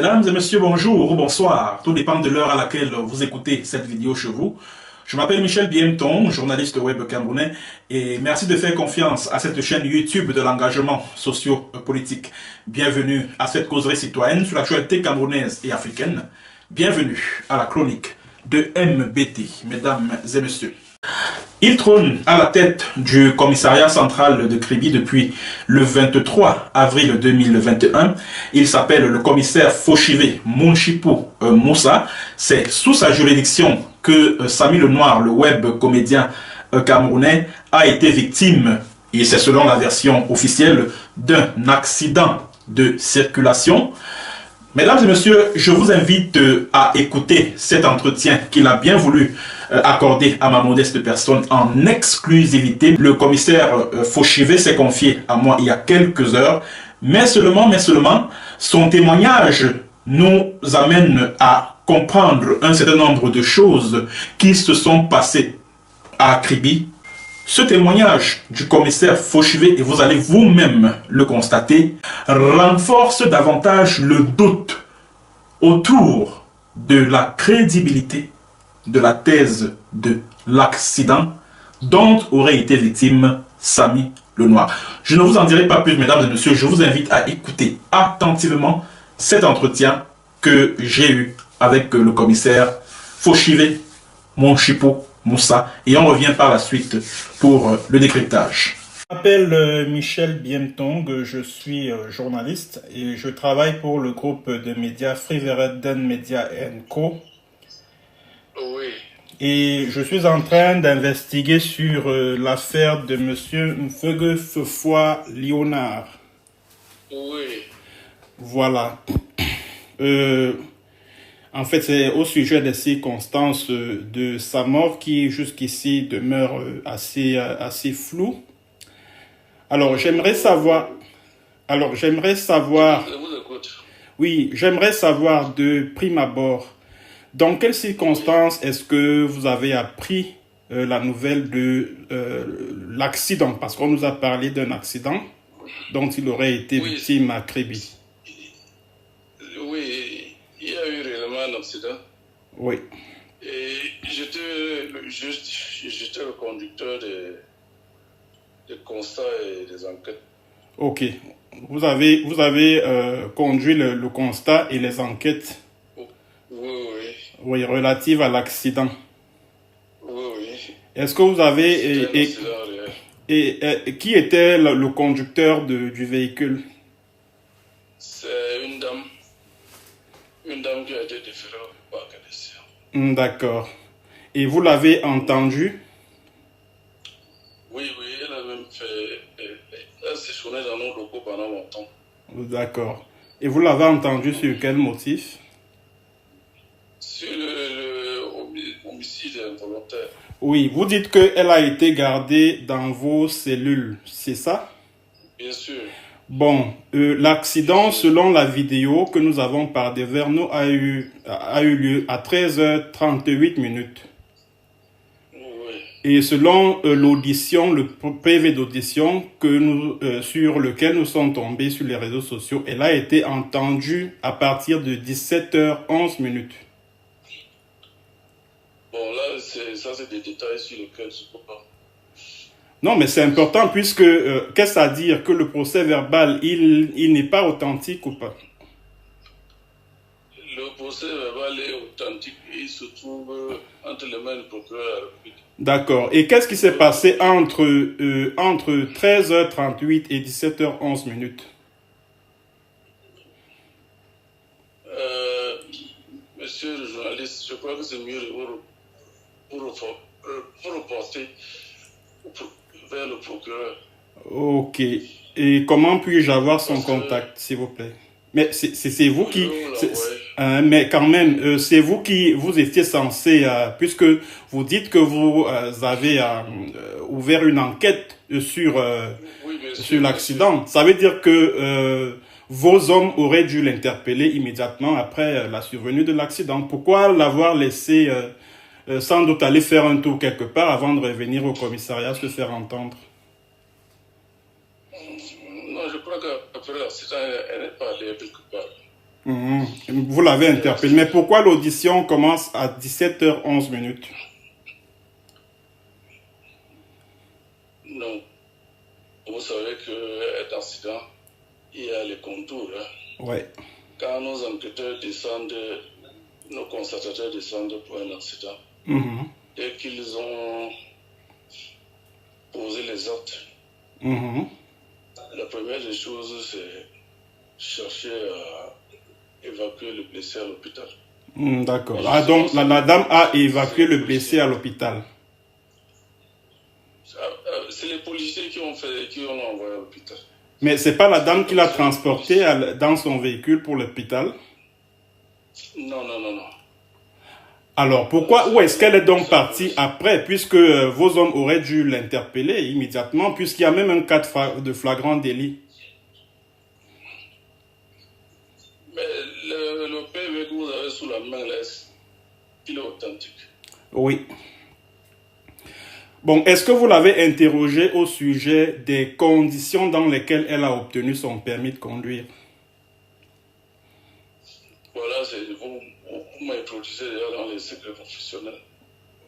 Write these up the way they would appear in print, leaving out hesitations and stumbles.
Mesdames et messieurs, bonjour ou bonsoir. Tout dépend de l'heure à laquelle vous écoutez cette vidéo chez vous. Je m'appelle Michel Biemton, journaliste web camerounais, et merci de faire confiance à cette chaîne YouTube de l'engagement socio-politique. Bienvenue à cette causerie citoyenne sur l'actualité camerounaise et africaine. Bienvenue à la chronique de MBT, mesdames et messieurs. Il trône à la tête du commissariat central de Kribi depuis le 23 avril 2021. Il s'appelle le commissaire Fauchivé Munchipou Moussa. C'est sous sa juridiction que Samy Lenoir, le web comédien camerounais, a été victime, et c'est selon la version officielle, d'un accident de circulation. Mesdames et messieurs, je vous invite à écouter cet entretien qu'il a bien voulu accorder à ma modeste personne en exclusivité. Le commissaire Fauchivé s'est confié à moi il y a quelques heures, mais seulement, son témoignage nous amène à comprendre un certain nombre de choses qui se sont passées à Kribi. Ce témoignage du commissaire Fauchivé, et vous allez vous-même le constater, renforce davantage le doute autour de la crédibilité de la thèse de l'accident dont aurait été victime Samy Lenoir. Je ne vous en dirai pas plus, mesdames et messieurs, je vous invite à écouter attentivement cet entretien que j'ai eu avec le commissaire Fauchivé Munchipou Moussa, et on revient par la suite pour le décryptage. Je m'appelle Michel Biemtong, je suis journaliste et je travaille pour le groupe de médias Frivereden Media Co. Oui. Et je suis en train d'investiguer sur l'affaire de monsieur Mfeugue Fefoi Léonard. Oui. Voilà. En fait, c'est au sujet des circonstances de sa mort qui, jusqu'ici, demeure assez floue. Alors, j'aimerais savoir... Je vous écoute. Oui, j'aimerais savoir de prime abord, dans quelles circonstances est-ce que vous avez appris la nouvelle de l'accident? Parce qu'on nous a parlé d'un accident dont il aurait été victime à Kribi. Oui, il y a eu réellement un accident. Oui. Et j'étais le conducteur des constats et des enquêtes. Ok. Vous avez conduit le constat et les enquêtes. Oui, relatives à l'accident. Oui. Est-ce que vous avez... qui était le conducteur du véhicule? C'est une dame. Une dame qui a été déférée au parc d'essai. D'accord. Et vous l'avez entendu? Oui, elle a même fait... Elle s'est séjourné dans nos locaux pendant longtemps. D'accord. Et vous l'avez entendu sur quel motif? Sur l'homicide involontaire. Oui, vous dites qu'elle a été gardée dans vos cellules, c'est ça? Bien sûr. Bon, l'accident, selon la vidéo que nous avons par des Verneaux, a eu lieu à 13h38 minutes. Oui. Et selon l'audition, le PV d'audition sur lequel nous sommes tombés sur les réseaux sociaux, elle a été entendue à partir de 17h11 minutes. Bon, là, ça c'est des détails sur lesquels je ne peux pas. Non, mais c'est important puisque, qu'est-ce à dire? Que le procès verbal, il n'est pas authentique ou pas? Le procès verbal est authentique et il se trouve entre les mains du procureur de la République. D'accord. Et qu'est-ce qui s'est passé entre 13h38 et 17h11 minutes? Monsieur le journaliste, je crois que c'est mieux pour reporter vers le procureur. Ok. Et comment puis-je avoir son contact, s'il vous plaît? Mais c'est vous qui... mais quand même, c'est vous qui vous étiez censé... puisque vous dites que vous avez ouvert une enquête sur l'accident. Ça veut dire que vos hommes auraient dû l'interpeller immédiatement après la survenue de l'accident. Pourquoi l'avoir laissé sans doute aller faire un tour quelque part avant de revenir au commissariat se faire entendre? Non, je crois qu'après l'accident, elle n'est pas allée quelque part. Vous l'avez interpellé. Mais pourquoi l'audition commence à 17h11 minutes? Non. Vous savez qu'un accident, il y a les contours. Hein. Ouais. Quand nos enquêteurs descendent, nos constatateurs descendent pour un accident, dès qu'ils ont posé les actes, la première des choses, c'est chercher à évacuer le blessé à l'hôpital. D'accord. Ah, donc la dame a évacué le blessé à l'hôpital. C'est les policiers qui ont envoyé à l'hôpital. Mais c'est pas la dame qui l'a transporté dans son véhicule pour l'hôpital? Non. Alors, pourquoi, où est-ce qu'elle est donc partie après, puisque vos hommes auraient dû l'interpeller immédiatement, puisqu'il y a même un cas de flagrant délit? Mais le PV que vous avez sous la main, là, il est authentique. Oui. Bon, est-ce que vous l'avez interrogé au sujet des conditions dans lesquelles elle a obtenu son permis de conduire? Voilà, vous m'introduisez déjà dans les secrets professionnels.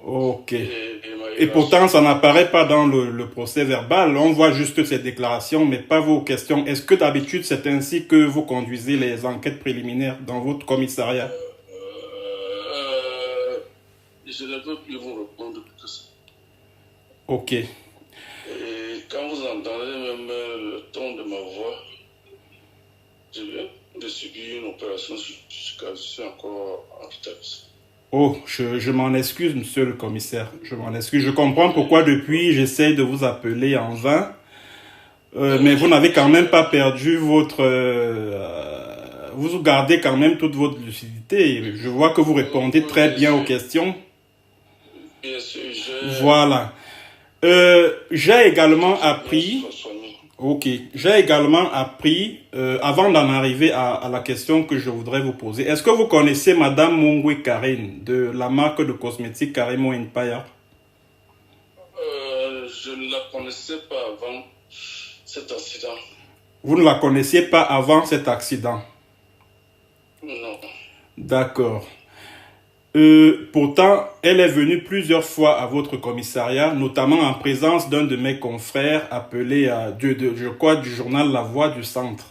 Ok. Et pourtant, ça n'apparaît pas dans le procès verbal. On voit juste ces déclarations, mais pas vos questions. Est-ce que d'habitude, c'est ainsi que vous conduisez les enquêtes préliminaires dans votre commissariat? Je ne peux plus vous répondre que ça. Ok. Et quand vous entendez même le ton de ma voix, je viens de subir une opération jusqu'à je suis encore en rétablissement. Oh, je m'en excuse, monsieur le commissaire. Je m'en excuse. Je comprends pourquoi depuis, j'essaie de vous appeler en vain. Mais vous n'avez quand même pas perdu votre... vous gardez quand même toute votre lucidité. Je vois que vous répondez très bien aux questions. Bien sûr, voilà. J'ai également appris... Ok. J'ai également appris, avant d'en arriver à la question que je voudrais vous poser, est-ce que vous connaissez Madame Mungwe Karine de la marque de cosmétiques Karimo Empire? Je ne la connaissais pas avant cet accident. Vous ne la connaissiez pas avant cet accident? Non. D'accord. Pourtant, elle est venue plusieurs fois à votre commissariat, notamment en présence d'un de mes confrères appelé, je crois, du journal La Voix du Centre.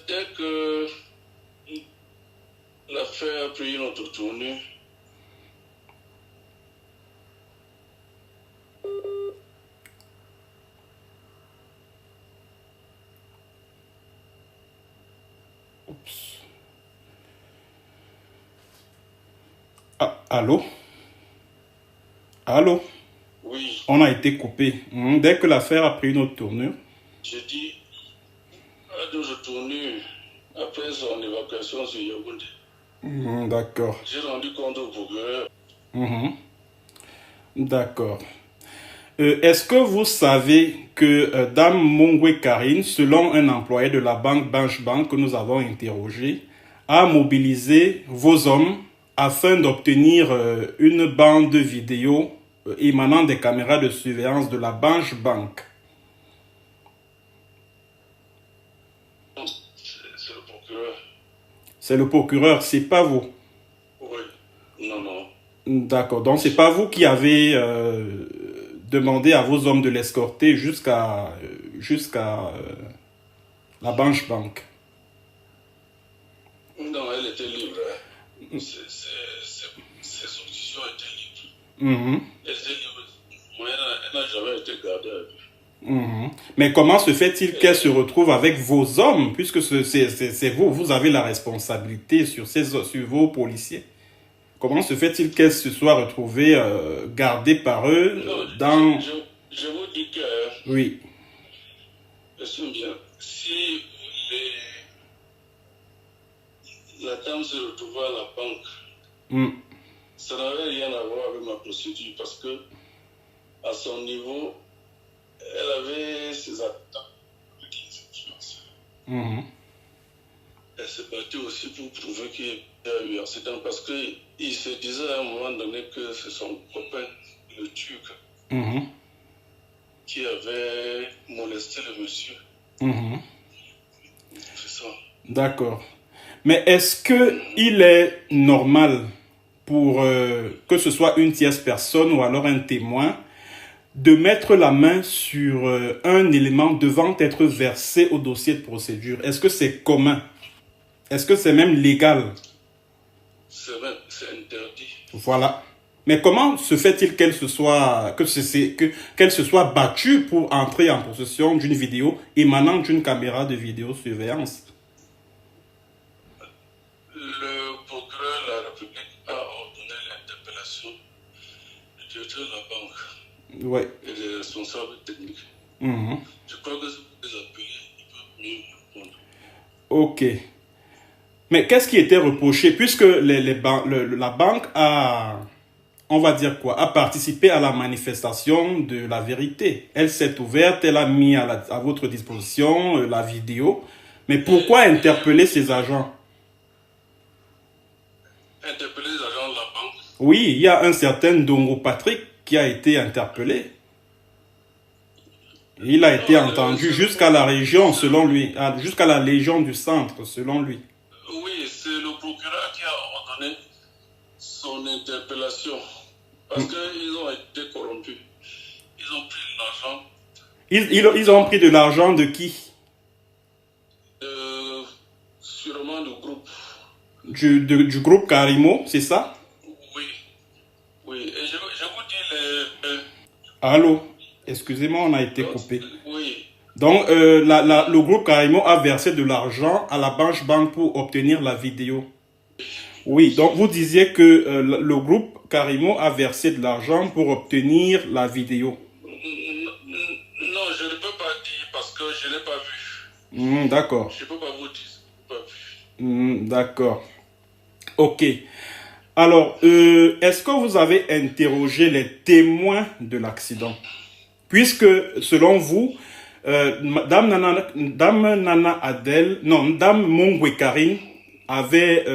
Dès que l'affaire a pris une autre tournure, Ah, allô? Allô? Oui. On a été coupé. Dès que l'affaire a pris une autre tournure. J'ai dit, à deux tournures, après son évacuation sur Yaoundé. D'accord. J'ai rendu compte au procureur. D'accord. Est-ce que vous savez que Dame Mungwe Karine, selon un employé de la banque Banche Bank que nous avons interrogé, a mobilisé vos hommes afin d'obtenir une bande vidéo émanant des caméras de surveillance de la Banche Bank? C'est le procureur. C'est le procureur, c'est pas vous? Oui. Non. D'accord. Donc, c'est pas vous qui avez demandé à vos hommes de l'escorter jusqu'à la Banche Bank? Non, elle était libre. Ses auditions étaient libres. Elle était libre. Elle n'a jamais été gardée à vue. Mais comment se fait-il qu'elle se retrouve avec vos hommes, puisque c'est vous avez la responsabilité sur vos policiers? Comment se fait-il qu'elle se soit retrouvée gardée par eux dans... Je vous dis que... Oui. Je suis bien. Si la dame se retrouvait à la banque, ça n'avait rien à voir avec ma procédure parce que à son niveau, elle avait ses attaques avec les influenceurs. Elle s'est battue aussi pour prouver qu'il y a eu accident parce qu'il se disait à un moment donné que c'est son copain, le Turc, qui avait molesté le monsieur Mhm. C'est ça. D'accord. Mais est-ce qu'il est normal pour que ce soit une tierce personne ou alors un témoin de mettre la main sur un élément devant être versé au dossier de procédure? Est-ce que c'est commun? Est-ce que c'est même légal? C'est interdit. Voilà. Mais comment se fait-il qu'elle se soit battue pour entrer en possession d'une vidéo émanant d'une caméra de vidéosurveillance? Le procureur de la République a ordonné l'interpellation du directeur de la banque et des responsables techniques. Je crois que si vous les appelez, ils peuvent mieux répondre. Ok. Mais qu'est-ce qui était reproché? Puisque la banque a, on va dire quoi, a participé à la manifestation de la vérité. Elle s'est ouverte, elle a mis à votre disposition la vidéo. Mais pourquoi interpeller ces agents? Interpeller les agents de la banque? Oui, il y a un certain Dongo Patrick qui a été interpellé. Il a été entendu jusqu'à la région, selon lui, jusqu'à la Légion du Centre, selon lui. Oui, c'est le procureur qui a ordonné son interpellation. Parce qu'ils ont été corrompus. Ils ont pris de l'argent. Ils ont pris de l'argent de qui? Sûrement du groupe. Du groupe Karimo, c'est ça? Oui. Oui. Et je vous dis Allô? Excusez-moi, on a été coupé. Oui. Donc, le groupe Karimo a versé de l'argent à la Banque pour obtenir la vidéo. Oui, donc vous disiez que le groupe Karimo a versé de l'argent pour obtenir la vidéo. Non, je ne peux pas dire parce que je n'ai pas vu. D'accord. Je ne peux pas vous dire. D'accord. Ok. Alors, est-ce que vous avez interrogé les témoins de l'accident? Puisque, selon vous, Dame Mongwe Karine avait...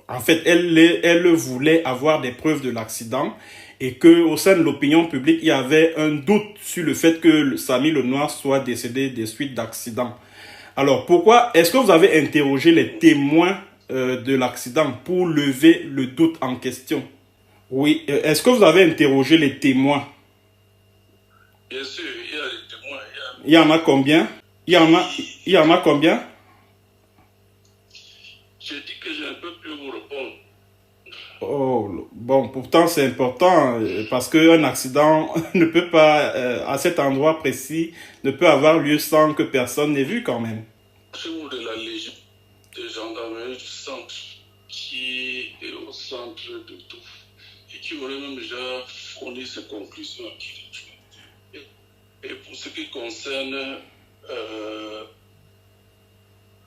en fait, elle voulait avoir des preuves de l'accident et qu'au sein de l'opinion publique, il y avait un doute sur le fait que Samy Lenoir soit décédé des suites d'accident. Alors, pourquoi est-ce que vous avez interrogé les témoins de l'accident pour lever le doute en question? Oui, est-ce que vous avez interrogé les témoins? Bien sûr, il y a des témoins. Il y en a combien? Il y en a combien? Je dis que je ne peux plus vous répondre. Oh, bon, pourtant c'est important parce qu'un accident ne peut pas, à cet endroit précis, ne peut avoir lieu sans que personne n'ait vu quand même. C'est vous de la Légion de gendarmerie du centre qui est au centre de tout et qui aurait même déjà fourni ses conclusions à qui de tout. Et pour ce qui concerne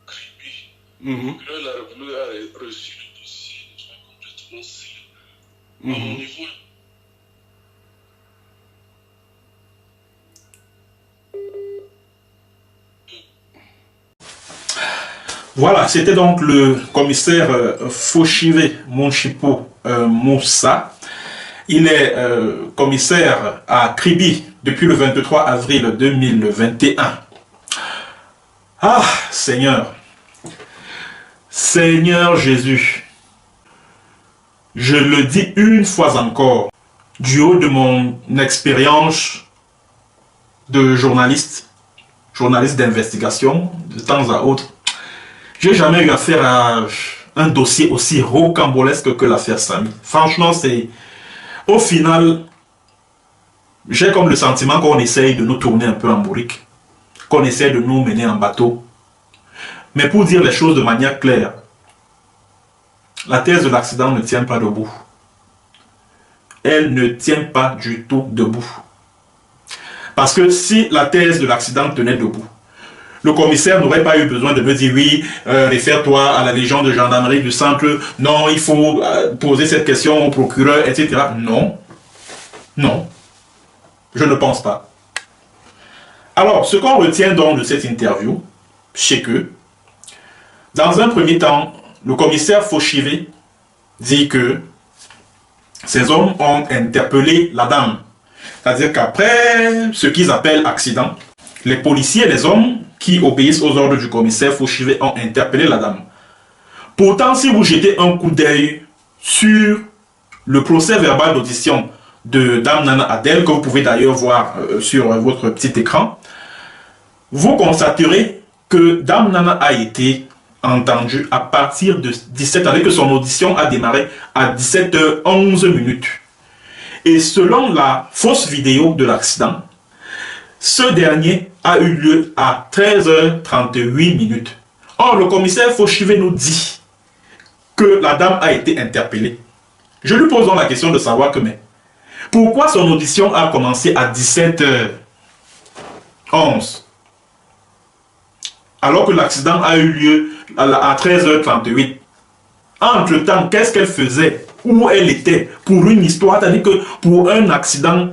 Kribi, le procureur de la République a reçu le dossier complètement scellé. À mon niveau, voilà, c'était donc le commissaire Foshive Monchipo Moussa. Il est commissaire à Kribi depuis le 23 avril 2021. Ah, Seigneur, Seigneur Jésus, je le dis une fois encore, du haut de mon expérience de journaliste d'investigation, de temps à autre, j'ai jamais eu affaire à un dossier aussi rocambolesque que l'affaire Samy. Franchement, c'est... Au final, j'ai comme le sentiment qu'on essaye de nous tourner un peu en bourrique, qu'on essaye de nous mener en bateau. Mais pour dire les choses de manière claire, la thèse de l'accident ne tient pas debout. Elle ne tient pas du tout debout. Parce que si la thèse de l'accident tenait debout, le commissaire n'aurait pas eu besoin de me dire oui, réfère-toi à la Légion de gendarmerie du centre, non, il faut poser cette question au procureur, etc. Non, non, je ne pense pas. Alors, ce qu'on retient donc de cette interview, c'est que, dans un premier temps, le commissaire Foshive dit que ces hommes ont interpellé la dame. C'est-à-dire qu'après ce qu'ils appellent accident, les policiers, les hommes qui obéissent aux ordres du commissaire Fauchivet ont interpellé la dame. Pourtant, si vous jetez un coup d'œil sur le procès verbal d'audition de Dame Nana Adel, que vous pouvez d'ailleurs voir sur votre petit écran, vous constaterez que Dame Nana a été entendue à partir de 17h, avec que son audition a démarré à 17h11. Et selon la fausse vidéo de l'accident, ce dernier a eu lieu à 13h38. Or, le commissaire Fauchivet nous dit que la dame a été interpellée. Je lui pose donc la question de savoir que, mais pourquoi son audition a commencé à 17h11 alors que l'accident a eu lieu à 13h38? Entre-temps, qu'est-ce qu'elle faisait? Où elle était? Pour une histoire, c'est-à-dire que pour un accident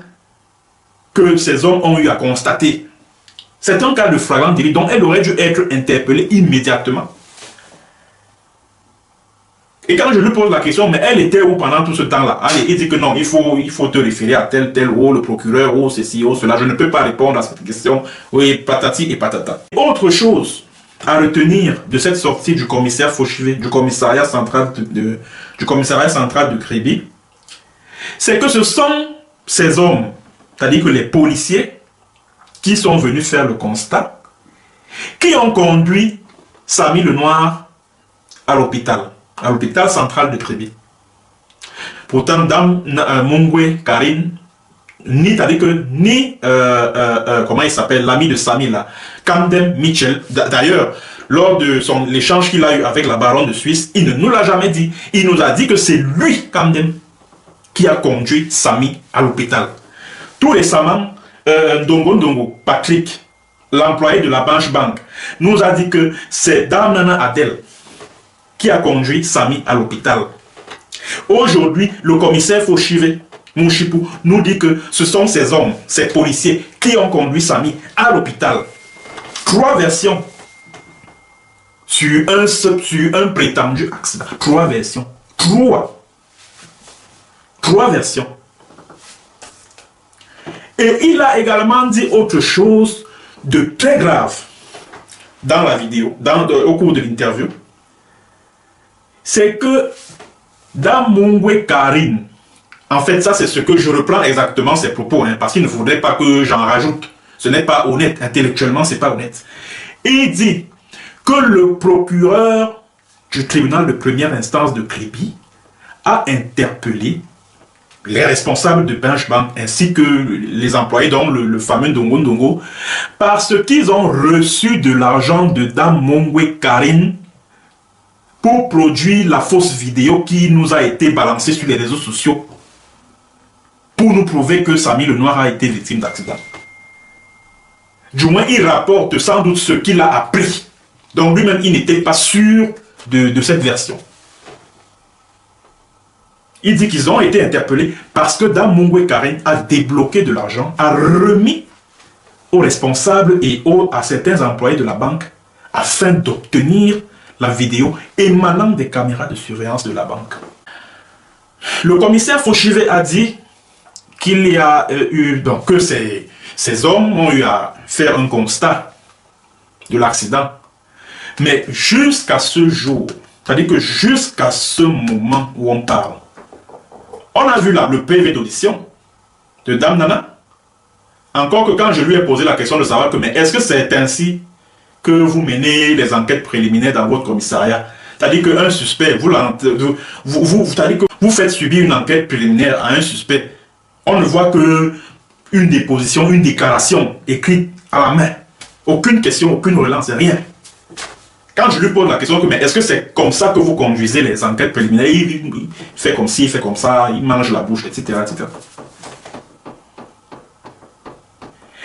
que ces hommes ont eu à constater. C'est un cas de flagrant délit, donc elle aurait dû être interpellée immédiatement. Et quand je lui pose la question, mais elle était où pendant tout ce temps-là? Allez, il dit que non, il faut te référer à tel, ou le procureur, ou ceci, ou cela. Je ne peux pas répondre à cette question. Oui, patati et patata. Autre chose à retenir de cette sortie du commissaire Fauchivet, du commissariat central de Kribi, c'est que ce sont ces hommes, c'est-à-dire que les policiers qui sont venus faire le constat, qui ont conduit Samy Lenoir à l'hôpital central de Kribi. Pourtant, Dame Mungwe Karine, comment il s'appelle, l'ami de Samy là, Camden Mitchell, d'ailleurs, lors de l'échange qu'il a eu avec la baronne de Suisse, il ne nous l'a jamais dit. Il nous a dit que c'est lui, Camden, qui a conduit Samy à l'hôpital. Tout récemment, Ndongo Patrick, l'employé de la Bank, nous a dit que c'est Dame Nana Adel qui a conduit Samy à l'hôpital. Aujourd'hui, le commissaire Fauchivet Mouchipou nous dit que ce sont ces hommes, ces policiers qui ont conduit Samy à l'hôpital. 3 versions sur un prétendu accident. 3 versions. 3 versions. Et il a également dit autre chose de très grave dans la vidéo, au cours de l'interview. C'est que Dame Mungwe Karine, en fait, ça c'est ce que je reprends exactement ses propos, parce qu'il ne faudrait pas que j'en rajoute. Ce n'est pas honnête, intellectuellement, c'est pas honnête. Il dit que le procureur du tribunal de première instance de Kribi a interpellé les responsables de Bank ainsi que les employés, dont le fameux Ndongo, parce qu'ils ont reçu de l'argent de Dame Mungwe Karine pour produire la fausse vidéo qui nous a été balancée sur les réseaux sociaux pour nous prouver que Samy Lenoir a été victime d'accident. Du moins, il rapporte sans doute ce qu'il a appris. Donc lui-même, il n'était pas sûr de cette version. Il dit qu'ils ont été interpellés parce que Dame Mungwe Karine a débloqué de l'argent, a remis aux responsables et à certains employés de la banque afin d'obtenir la vidéo émanant des caméras de surveillance de la banque. Le commissaire Fauchivet a dit qu'il y a eu, donc que ces hommes ont eu à faire un constat de l'accident. Mais jusqu'à ce jour, c'est-à-dire que jusqu'à ce moment où on parle, on a vu là le PV d'audition de Dame Nana. Encore que quand je lui ai posé la question de savoir que, mais est-ce que c'est ainsi que vous menez les enquêtes préliminaires dans votre commissariat? C'est-à-dire qu'un suspect, c'est-à-dire que vous faites subir une enquête préliminaire à un suspect. On ne voit que une déposition, une déclaration écrite à la main. Aucune question, aucune relance, rien. Quand je lui pose la question, mais est-ce que c'est comme ça que vous conduisez les enquêtes préliminaires? Il fait comme ci, il fait comme ça, il mange la bouche, etc. etc.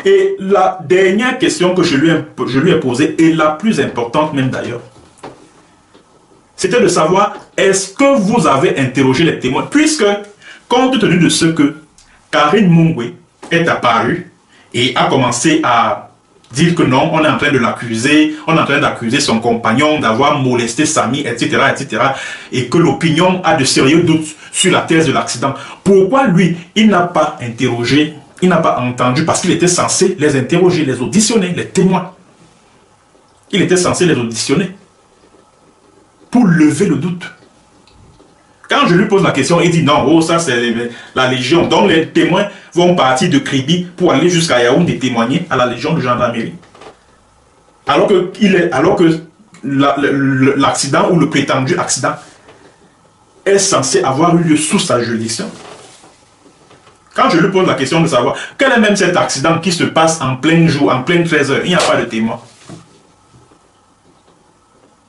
Et la dernière question que je lui ai posée, et la plus importante même d'ailleurs, c'était de savoir, est-ce que vous avez interrogé les témoins? Puisque, compte tenu de ce que Karine Mungwe est apparue et a commencé à dire que non, on est en train de l'accuser, on est en train d'accuser son compagnon d'avoir molesté Samy, etc., etc., et que l'opinion a de sérieux doutes sur la thèse de l'accident. Pourquoi lui, il n'a pas interrogé, il n'a pas entendu, parce qu'il était censé les interroger, les auditionner, les témoins. Il était censé les auditionner pour lever le doute. Quand je lui pose la question, il dit non, oh, ça c'est la Légion. Donc les témoins vont partir de Kribi pour aller jusqu'à Yaoundé témoigner à la Légion de gendarmerie. Alors que l'accident ou le prétendu accident est censé avoir eu lieu sous sa juridiction. Quand je lui pose la question de savoir quel est même cet accident qui se passe en plein jour, en pleine 13 heures, il n'y a pas de témoin.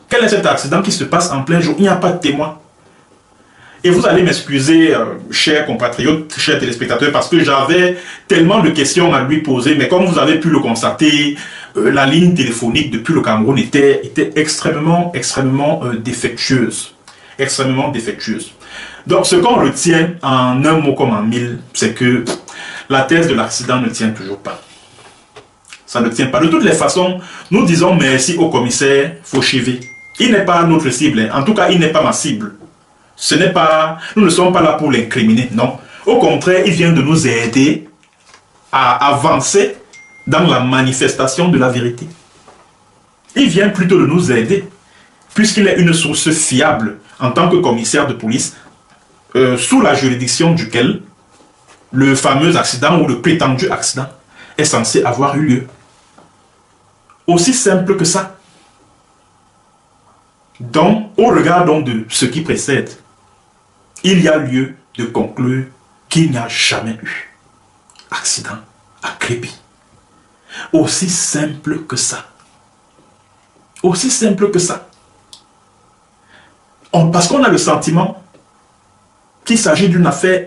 Quel est cet accident qui se passe en plein jour, il n'y a pas de témoin. Et vous allez m'excuser, chers compatriotes, chers téléspectateurs, parce que j'avais tellement de questions à lui poser, mais comme vous avez pu le constater, la ligne téléphonique depuis le Cameroun était extrêmement défectueuse. Extrêmement défectueuse. Donc ce qu'on retient en un mot comme en mille, c'est que la thèse de l'accident ne tient toujours pas. Ça ne tient pas. De toutes les façons, nous disons merci au commissaire Fauchivé. Il n'est pas notre cible, en tout cas il n'est pas ma cible. Ce n'est pas, nous ne sommes pas là pour l'incriminer, non. Au contraire, il vient de nous aider à avancer dans la manifestation de la vérité. Il vient plutôt de nous aider, puisqu'il est une source fiable en tant que commissaire de police, sous la juridiction duquel le fameux accident ou le prétendu accident est censé avoir eu lieu. Aussi simple que ça. Donc, au regard donc de ce qui précède, il y a lieu de conclure qu'il n'y a jamais eu accident à Kribi. Aussi simple que ça. Aussi simple que ça. Parce qu'on a le sentiment qu'il s'agit d'une affaire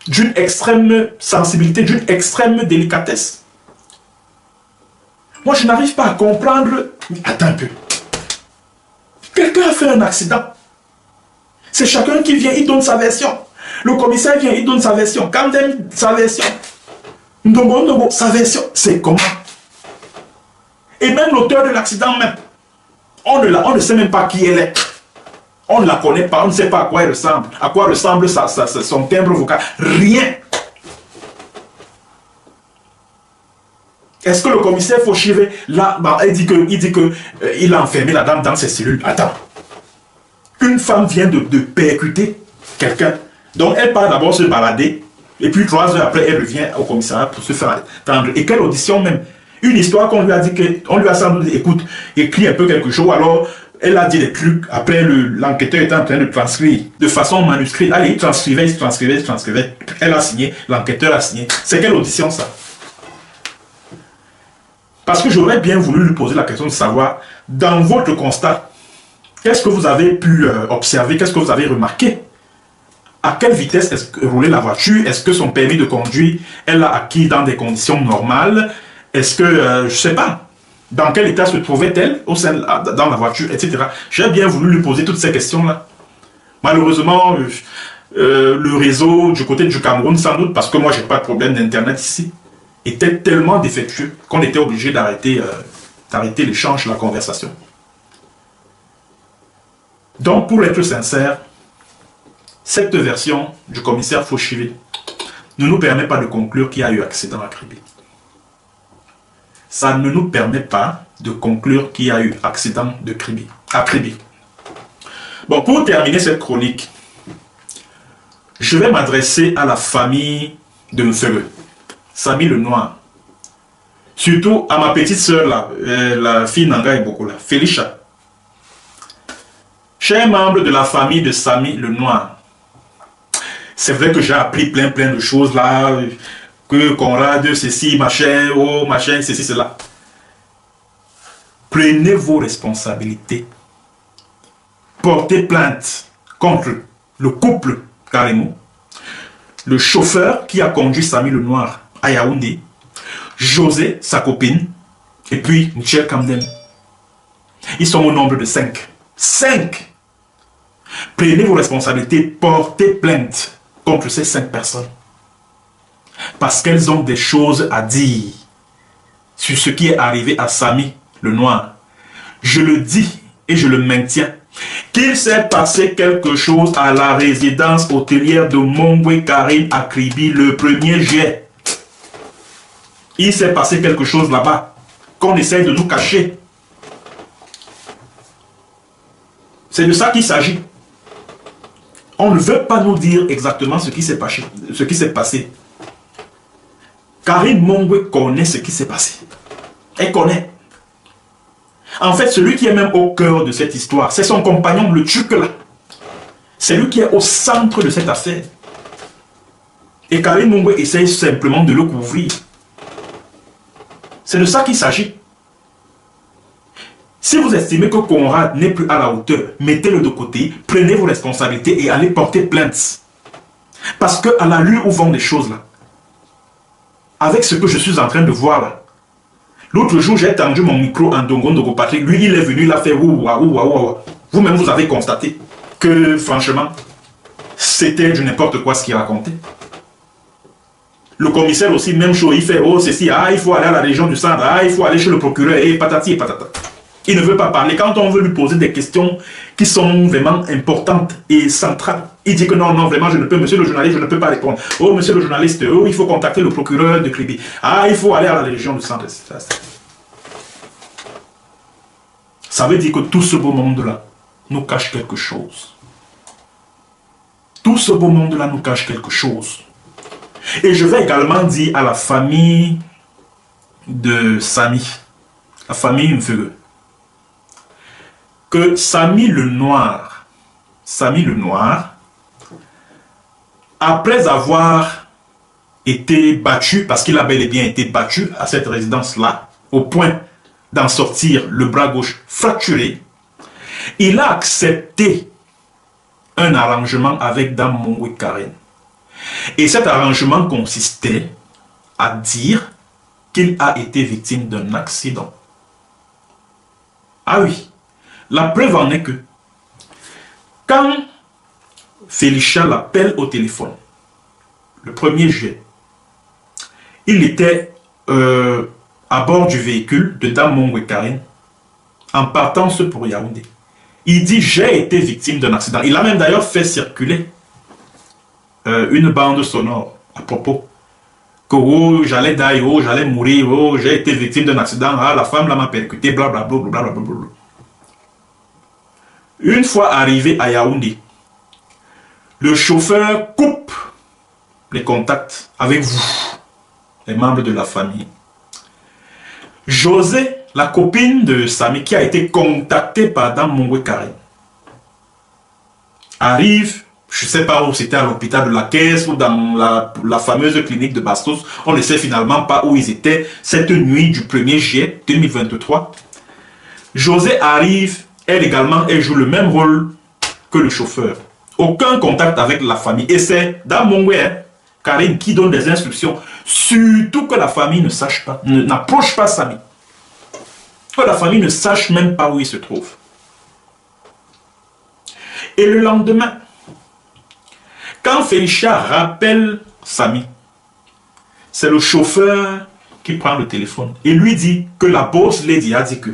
d'une extrême sensibilité, d'une extrême délicatesse. Moi, je n'arrive pas à comprendre. Attends un peu. Quelqu'un a fait un accident. C'est chacun qui vient, il donne sa version. Le commissaire vient, il donne sa version. Kandem, sa version. Ndongo, sa version. C'est comment? Et même l'auteur de l'accident même. On ne sait même pas qui elle est. On ne la connaît pas, on ne sait pas à quoi elle ressemble. À quoi ressemble son timbre vocal. Rien. Est-ce que le commissaire Fauchivé, là, il dit qu'il a enfermé la dame dans ses cellules? Attends. Une femme vient de percuter quelqu'un. Donc elle part d'abord se balader. Et puis 3 heures après, elle revient au commissariat pour se faire attendre. Et quelle audition même? Une histoire qu'on lui a dit qu'on lui a sans doute dit, écoute, écris un peu quelque chose. Alors, elle a dit des trucs. Après, l'enquêteur était en train de transcrire de façon manuscrite. Allez, il transcrivait. Elle a signé, l'enquêteur a signé. C'est quelle audition ça? Parce que j'aurais bien voulu lui poser la question de savoir, dans votre constat, qu'est-ce que vous avez pu observer, qu'est-ce que vous avez remarqué? À quelle vitesse est-ce que roulait la voiture? Est-ce que son permis de conduire, elle l'a acquis dans des conditions normales? Est-ce que, je ne sais pas, dans quel état se trouvait-elle dans la voiture, etc. J'ai bien voulu lui poser toutes ces questions-là. Malheureusement, le réseau du côté du Cameroun, sans doute, parce que moi, je n'ai pas de problème d'Internet ici, était tellement défectueux qu'on était obligé d'arrêter l'échange, la conversation. Donc, pour être sincère, cette version du commissaire Fauchivé ne nous permet pas de conclure qu'il y a eu accident à Kribi. Ça ne nous permet pas de conclure qu'il y a eu accident à Kribi. Bon, pour terminer cette chronique, je vais m'adresser à la famille de Mfebe, Samy le Noir. Surtout à ma petite sœur, la fille Nanga Ebokola, Félicia. Chers membres de la famille de Samy le Noir, c'est vrai que j'ai appris plein de choses là, que Conrad, ceci, machin, oh, machin, ceci, cela. Prenez vos responsabilités. Portez plainte contre le couple Karimo, le chauffeur qui a conduit Samy le Noir à Yaoundé, José, sa copine, et puis Michel Kamdem. Ils sont au nombre de 5. 5! Prenez vos responsabilités, portez plainte contre ces 5 personnes. Parce qu'elles ont des choses à dire sur ce qui est arrivé à Samy le Noir. Je le dis et je le maintiens, qu'il s'est passé quelque chose à la résidence hôtelière de Mongwe Karim à Kribi le 1er juillet. Il s'est passé quelque chose là-bas qu'on essaye de nous cacher. C'est de ça qu'il s'agit. On ne veut pas nous dire exactement ce qui s'est passé. Karine Mongwe connaît ce qui s'est passé. Elle connaît. En fait, celui qui est même au cœur de cette histoire, c'est son compagnon, le Turc là. C'est lui qui est au centre de cette affaire. Et Karine Mongwe essaye simplement de le couvrir. C'est de ça qu'il s'agit. Si vous estimez que Conrad n'est plus à la hauteur, mettez-le de côté, prenez vos responsabilités et allez porter plainte. Parce que à l'allure où vont les choses là, avec ce que je suis en train de voir là, l'autre jour j'ai tendu mon micro en Dongo Patrick, lui il est venu, il a fait ouah. Vous-même vous avez constaté que franchement, c'était du n'importe quoi ce qu'il racontait. Le commissaire aussi, même chose, il fait oh ceci, il faut aller à la région du centre, il faut aller chez le procureur, et patati et patata. Il ne veut pas parler. Quand on veut lui poser des questions qui sont vraiment importantes et centrales, il dit que non, vraiment, je ne peux, monsieur le journaliste, je ne peux pas répondre. Oh, monsieur le journaliste, il faut contacter le procureur de Kribi. Il faut aller à la région du centre. Ça veut dire que tout ce beau monde-là nous cache quelque chose. Tout ce beau monde-là nous cache quelque chose. Et je vais également dire à la famille de Samy, la famille Mfeugue, que Samy le Noir, après avoir été battu, parce qu'il a bel et bien été battu à cette résidence-là, au point d'en sortir le bras gauche fracturé, il a accepté un arrangement avec Dame Mongwe Karine. Et cet arrangement consistait à dire qu'il a été victime d'un accident. Ah oui, la preuve en est que quand Félicia l'appelle au téléphone, le 1er juillet, il était à bord du véhicule de Dame Mongwe Karine en partance pour Yaoundé. Il dit j'ai été victime d'un accident. Il a même d'ailleurs fait circuler une bande sonore à propos que j'allais die, j'allais mourir, j'ai été victime d'un accident, la femme là m'a percuté, blablabla, blablabla. Une fois arrivé à Yaoundé, le chauffeur coupe les contacts avec vous, les membres de la famille. José, la copine de Samy, qui a été contactée par Dame Mongwe Karine, arrive, je ne sais pas où c'était, à l'hôpital de la Caisse ou dans la fameuse clinique de Bastos. On ne sait finalement pas où ils étaient cette nuit du 1er juillet 2023. José arrive, elle également, elle joue le même rôle que le chauffeur. Aucun contact avec la famille. Et c'est Dame Mongwe Karine qui donne des instructions. Surtout que la famille ne sache pas, n'approche pas Samy. Que la famille ne sache même pas où il se trouve. Et le lendemain, quand Félicia rappelle Samy, c'est le chauffeur qui prend le téléphone et lui dit que la boss lady a dit que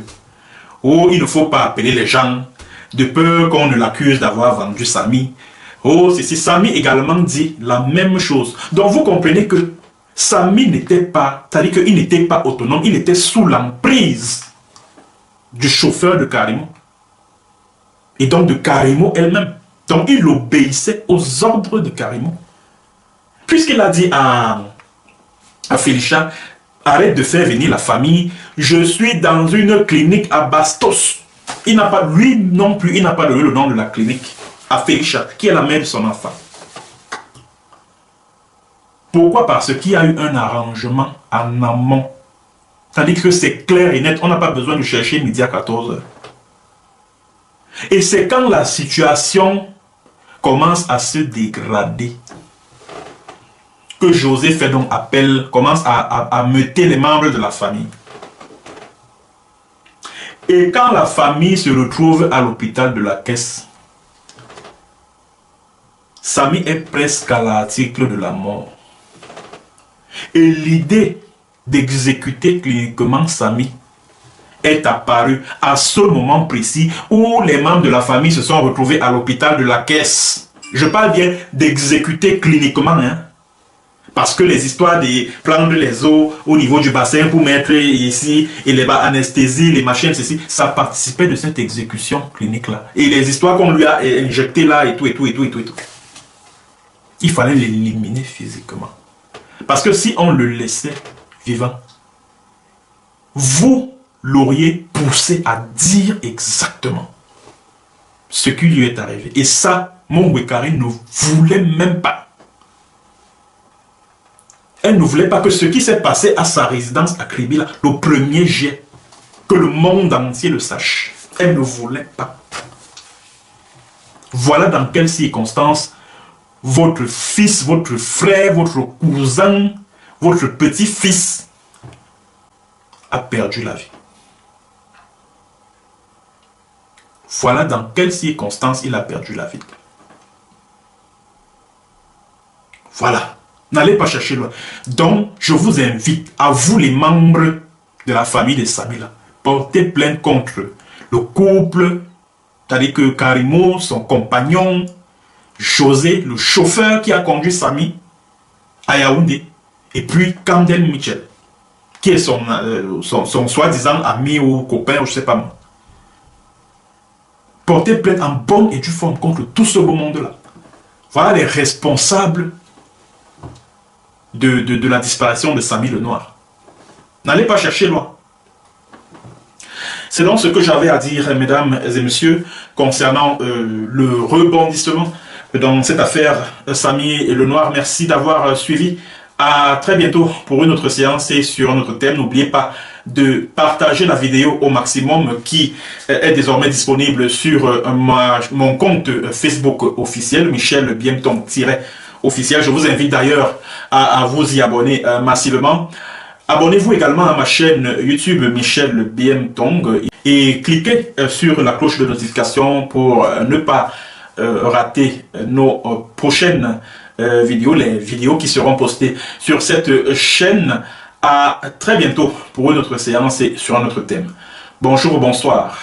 il ne faut pas appeler les gens de peur qu'on ne l'accuse d'avoir vendu Samy. C'est Samy également dit la même chose. Donc vous comprenez que Samy n'était pas, c'est-à-dire qu'il n'était pas autonome, il était sous l'emprise du chauffeur de Karimo. Et donc de Karimo elle-même. Donc il obéissait aux ordres de Karimo. Puisqu'il a dit à Félicia, arrête de faire venir la famille, je suis dans une clinique à Bastos. Il n'a pas, lui non plus, il n'a pas donné le nom de la clinique à Félicia, qui est la mère de son enfant. Pourquoi? Parce qu'il y a eu un arrangement en amont. C'est-à-dire que c'est clair et net, on n'a pas besoin de chercher midi à 14h. Et c'est quand la situation commence à se dégrader que José fait donc appel, commence à meuter les membres de la famille. Et quand la famille se retrouve à l'hôpital de la Caisse, Samy est presque à l'article de la mort. Et l'idée d'exécuter cliniquement Samy est apparue à ce moment précis où les membres de la famille se sont retrouvés à l'hôpital de la Caisse. Je parle bien d'exécuter cliniquement, hein. Parce que les histoires de prendre les eaux au niveau du bassin pour mettre ici, et les anesthésies, les machines, ceci, ça participait de cette exécution clinique-là. Et les histoires qu'on lui a injectées là, et tout. Il fallait l'éliminer physiquement. Parce que si on le laissait vivant, vous l'auriez poussé à dire exactement ce qui lui est arrivé. Et ça, mon Wekari ne voulait même pas. Elle ne voulait pas que ce qui s'est passé à sa résidence à Kribila, le premier jet, que le monde entier le sache. Elle ne voulait pas. Voilà dans quelles circonstances votre fils, votre frère, votre cousin, votre petit-fils a perdu la vie. Voilà dans quelles circonstances il a perdu la vie. Voilà. N'allez pas chercher loin. Donc, je vous invite, à vous les membres de la famille de Samila, porter plainte contre le couple, c'est-à-dire que Karimo, son compagnon, José, le chauffeur qui a conduit Sami à Yaoundé, et puis Camden Mitchell, qui est son soi-disant ami ou copain, ou je ne sais pas moi. Porter plainte en bonne et due forme contre tout ce beau monde-là. Voilà les responsables de la disparition de Sami le Noir. N'allez pas chercher loin. C'est donc ce que j'avais à dire, mesdames et messieurs, concernant le rebondissement dans cette affaire Sami et le Noir. Merci d'avoir suivi. À très bientôt pour une autre séance et sur un autre thème. N'oubliez pas de partager la vidéo au maximum qui est désormais disponible sur mon compte Facebook officiel, Michel Biemton-officiel. Je vous invite d'ailleurs à vous y abonner massivement. Abonnez-vous également à ma chaîne YouTube Michel Biemton et cliquez sur la cloche de notification pour ne pas rater nos prochaines vidéos, les vidéos qui seront postées sur cette chaîne. À très bientôt pour une autre séance et sur un autre thème. Bonjour ou bonsoir.